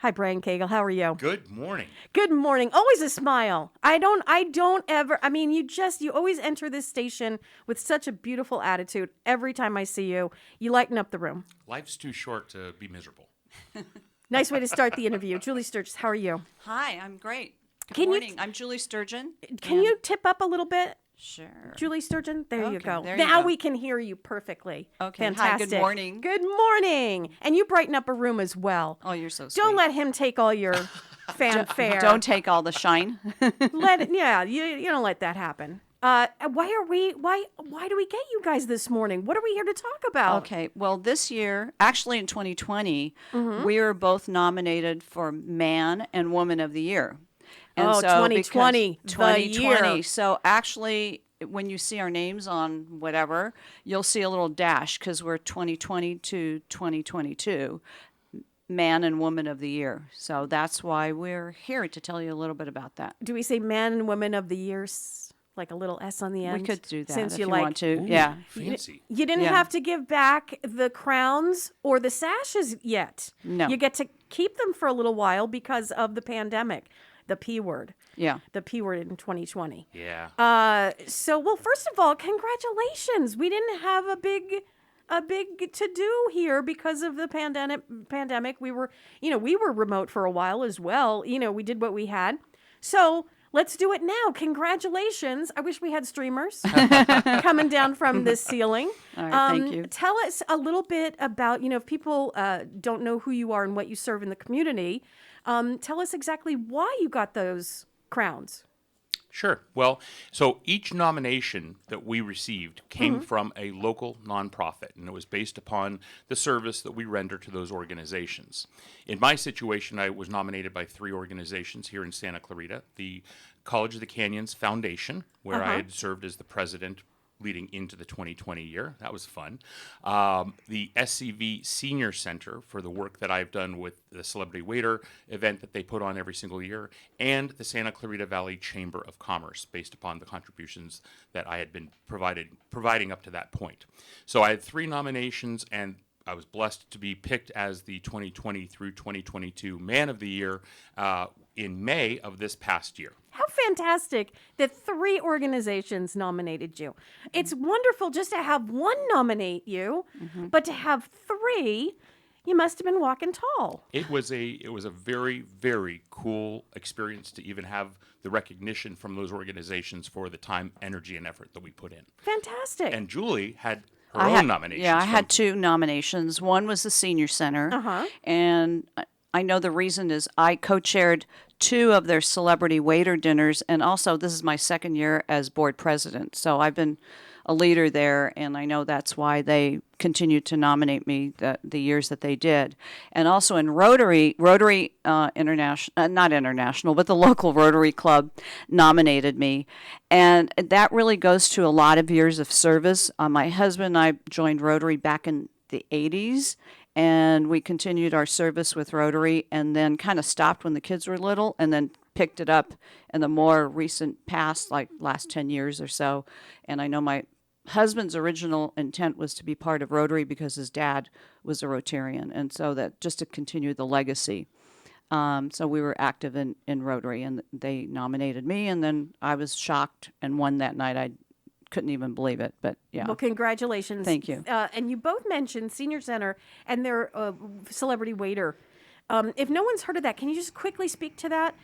Hi, Brian Koegle. How are you? Good morning. Good morning. Always a smile. I don't ever, you always enter this station with such a beautiful attitude. Every time I see you, you lighten up the room. Life's too short to be miserable. Nice way to start the interview. Julie Sturgeon, how are you? Hi, I'm great. Good Can you morning. I'm Julie Sturgeon. Can you tip up a little bit? Sure. Julie Sturgeon, there you Okay, go. there you Now go. we can hear you perfectly. Okay. Hi, Fantastic. good morning. Good morning. And you brighten up a room as well. Oh, you're so sweet. Don't let him take all your fanfare. Don't take all the shine. You don't let that happen. Why do we get you guys this morning? What are we here to talk about? Okay. Well, this year, actually in 2020, Mm-hmm. we were both nominated for Man and Woman of the Year. And Oh, so 2020, because- the year. 2020. So actually, when you see our names on whatever, you'll see a little dash because we're 2020 to 2022. Man and Woman of the Year. So that's why we're here to tell you a little bit about that. Do we say man and woman of the years? Like a little S on the end? We could do that Since if you you like, want to. Ooh, Yeah. Fancy. You didn't Yeah. have to give back the crowns or the sashes yet. No. You get to keep them for a little while because of the pandemic. The P word. Yeah. The P word in 2020. Yeah. Well, first of all, congratulations. We didn't have a big to do here because of the pandemic. We were remote for a while as well. We did what we had. So let's do it now. Congratulations. I wish we had streamers coming down from the ceiling. All right, thank you. Tell us a little bit about, if people don't know who you are and what you serve in the community, tell us exactly why you got those crowns. Sure. Well, so each nomination that we received came from a local nonprofit, and it was based upon the service that we render to those organizations. In my situation, I was nominated by 3 organizations here in Santa Clarita: the College of the Canyons Foundation, where I had served as the president leading into the 2020 year. That was fun. The SCV Senior Center for the work that I've done with the Celebrity Waiter event that they put on every single year, and the Santa Clarita Valley Chamber of Commerce, based upon the contributions that I had been providing up to that point. So I had 3 nominations, and I was blessed to be picked as the 2020 through 2022 Man of the Year in May of this past year. How fantastic that 3 organizations nominated you. It's wonderful just to have one nominate you, but to have 3, you must have been walking tall. It was a very, very cool experience to even have the recognition from those organizations for the time, energy, and effort that we put in. Fantastic. And Julie had her I own had- nominations. Yeah, I from- had 2 nominations. One was the Senior Center, and I know the reason is I co-chaired 2 of their celebrity waiter dinners, and also this is my 2nd year as board president. So I've been a leader there, and I know that's why they continued to nominate me the years that they did. And also in Rotary International, not international, but the local Rotary Club nominated me. And that really goes to a lot of years of service. My husband and I joined Rotary back in the 80s, and we continued our service with Rotary and then kind of stopped when the kids were little and then picked it up in the more recent past, like last 10 years or so. And I know my husband's original intent was to be part of Rotary because his dad was a Rotarian, and so that just to continue the legacy. So we were active in Rotary, and they nominated me, and then I was shocked and won that night. I couldn't even believe it, but yeah. Well, congratulations. Thank you. And you both mentioned Senior Center and their Celebrity Waiter. If no one's heard of that, can you just quickly speak to that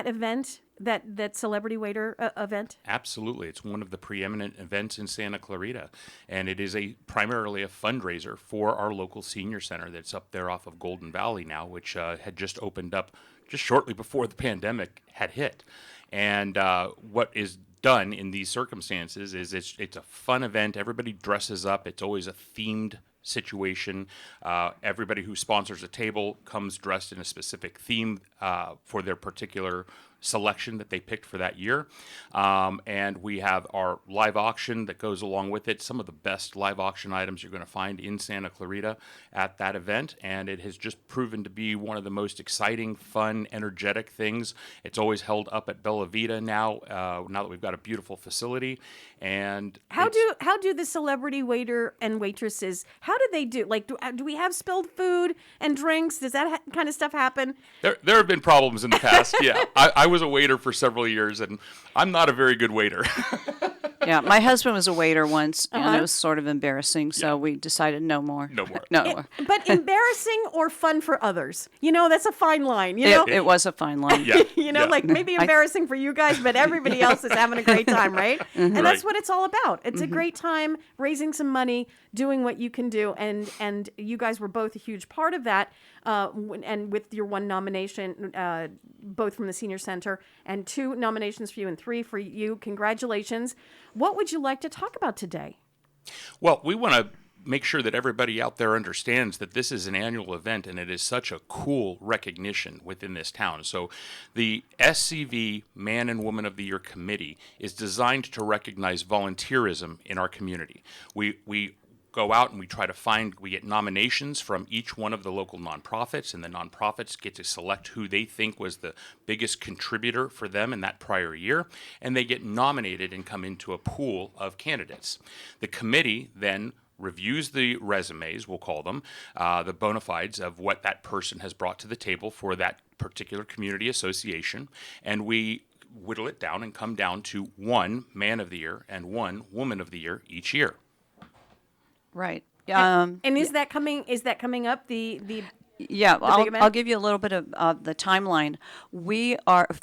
event, that Celebrity Waiter event? Absolutely. It's one of the preeminent events in Santa Clarita, and it is primarily a fundraiser for our local senior center that's up there off of Golden Valley now, which had just opened up just shortly before the pandemic had hit. And what is done in these circumstances is it's a fun event. Everybody dresses up. It's always a themed situation. Everybody who sponsors a table comes dressed in a specific theme for their particular selection that they picked for that year. And we have our live auction that goes along with it. Some of the best live auction items you're going to find in Santa Clarita at that event. And it has just proven to be one of the most exciting, fun, energetic things. It's always held up at Bella Vita now that we've got a beautiful facility. And how do the celebrity waiter and waitresses, how do they do? Like, do we have spilled food and drinks? Does that kind of stuff happen? There have been problems in the past, yeah. I was a waiter for several years, and I'm not a very good waiter. Yeah, my husband was a waiter once, and it was sort of embarrassing, so we decided no more. No more. No more. But embarrassing or fun for others? That's a fine line, It was a fine line. Yeah. Like maybe embarrassing for you guys, but everybody else is having a great time, right? And that's what it's all about. It's a great time, raising some money, doing what you can do, and you guys were both a huge part of that. And with your one nomination, both from the Senior Center, and 2 nominations for you and 3 for you. Congratulations. What would you like to talk about today? Well, we want to make sure that everybody out there understands that this is an annual event and it is such a cool recognition within this town. So the SCV Man and Woman of the Year Committee is designed to recognize volunteerism in our community. We go out and we get nominations from each one of the local nonprofits, and the nonprofits get to select who they think was the biggest contributor for them in that prior year, and they get nominated and come into a pool of candidates. The committee then reviews the resumes, we'll call them, the bona fides of what that person has brought to the table for that particular community association, and we whittle it down and come down to 1 Man of the Year and 1 Woman of the Year each year. Right. And is that coming up? Yeah, big event? I'll give you a little bit of the timeline.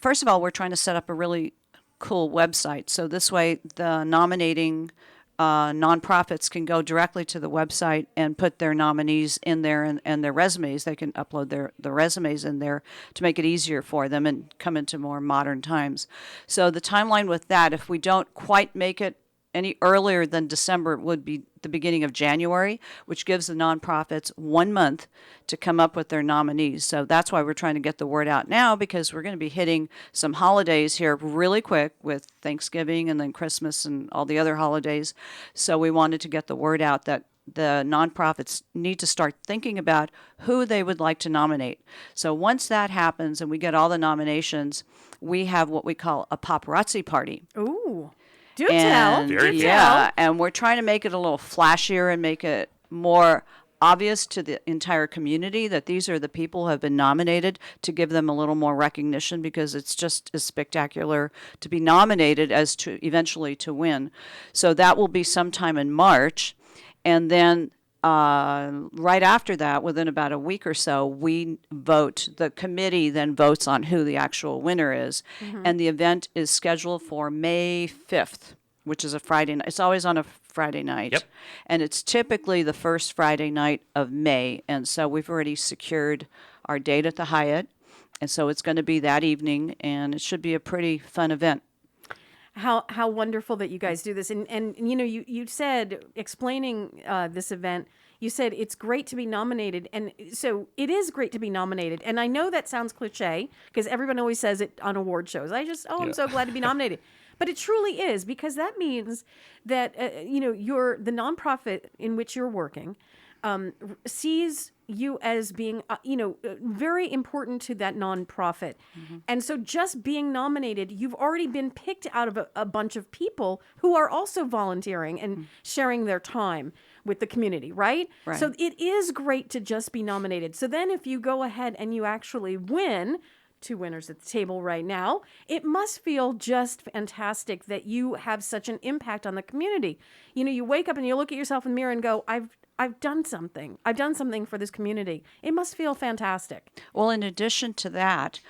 First of all, we're trying to set up a really cool website. So this way, the nominating nonprofits can go directly to the website and put their nominees in there and their resumes. They can upload the resumes in there to make it easier for them and come into more modern times. So the timeline with that, if we don't quite make it any earlier than December, would be the beginning of January, which gives the nonprofits 1 month to come up with their nominees. So that's why we're trying to get the word out now, because we're going to be hitting some holidays here really quick with Thanksgiving and then Christmas and all the other holidays. So we wanted to get the word out that the nonprofits need to start thinking about who they would like to nominate. So once that happens and we get all the nominations, we have what we call a paparazzi party. Ooh. Do tell. And we're trying to make it a little flashier and make it more obvious to the entire community that these are the people who have been nominated, to give them a little more recognition, because it's just as spectacular to be nominated as to eventually to win. So that will be sometime in March. And then right after that, within about a week or so, the committee then votes on who the actual winner is. And the event is scheduled for May 5th, which is a Friday night. It's always on a Friday night. Yep. And it's typically the first Friday night of May. And so we've already secured our date at the Hyatt. And so it's going to be that evening, and it should be a pretty fun event. How wonderful that you guys do this. And you said, explaining this event, you said it's great to be nominated. And so it is great to be nominated. And I know that sounds cliche, because everyone always says it on award shows. I'm so glad to be nominated. But it truly is, because that means that, the nonprofit in which you're working sees you as being, very important to that nonprofit. And so just being nominated, you've already been picked out of a bunch of people who are also volunteering and sharing their time with the community, right? So it is great to just be nominated. So then if you go ahead and you actually win, 2 winners at the table right now, it must feel just fantastic that you have such an impact on the community. You wake up and you look at yourself in the mirror and go, I've done something. I've done something for this community. It must feel fantastic. Well, in addition to that,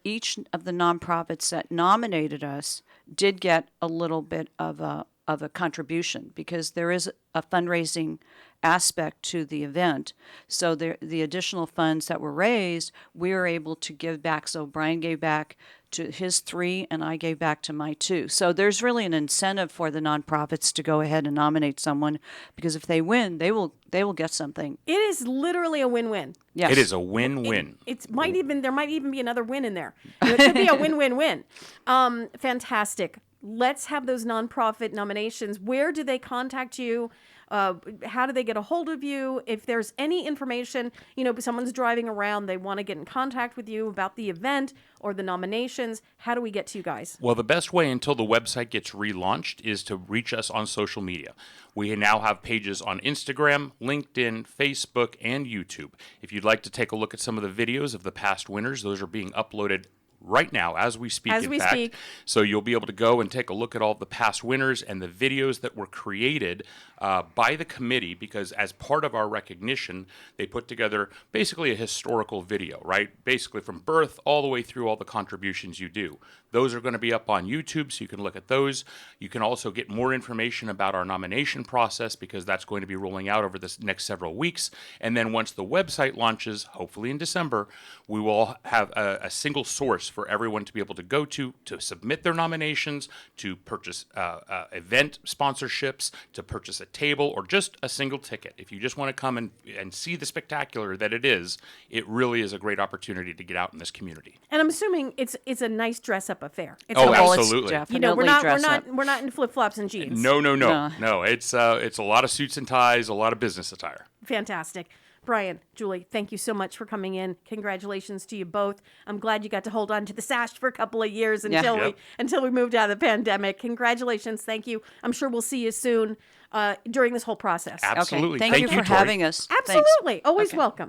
each of the nonprofits that nominated us did get a little bit of a a contribution, because there is a fundraising aspect to the event. So the additional funds that were raised, we were able to give back. So Brian gave back to his 3 and I gave back to my 2. So there's really an incentive for the nonprofits to go ahead and nominate someone, because if they win, they will get something. It is literally a win-win. Yes. It is a win-win. There might even be another win in there. It could be a win-win-win. Fantastic. Let's have those nonprofit nominations. Where do they contact you? How do they get a hold of you? If there's any information, someone's driving around, they want to get in contact with you about the event or the nominations, how do we get to you guys? Well, the best way until the website gets relaunched is to reach us on social media. We now have pages on Instagram, LinkedIn, Facebook, and YouTube. If you'd like to take a look at some of the videos of the past winners, those are being uploaded right now as we speak, speak. So you'll be able to go and take a look at all the past winners and the videos that were created by the committee, because as part of our recognition, they put together basically a historical video, right? Basically from birth all the way through all the contributions you do. Those are going to be up on YouTube, so you can look at those. You can also get more information about our nomination process, because that's going to be rolling out over the next several weeks. And then once the website launches, hopefully in December, we will have a single source for everyone to be able to go to submit their nominations, to purchase event sponsorships, to purchase a table, or just a single ticket. If you just want to come and see the spectacular that it really is a great opportunity to get out in this community. And I'm assuming it's a nice dress-up affair. It's absolutely. We're not in flip-flops and jeans. No. It's a lot of suits and ties, a lot of business attire. Fantastic. Brian, Julie, thank you so much for coming in. Congratulations to you both. I'm glad you got to hold on to the sash for a couple of years until we moved out of the pandemic. Congratulations. Thank you. I'm sure we'll see you soon during this whole process. Absolutely. Okay. Thank you for having us. Absolutely. Thanks. Always welcome.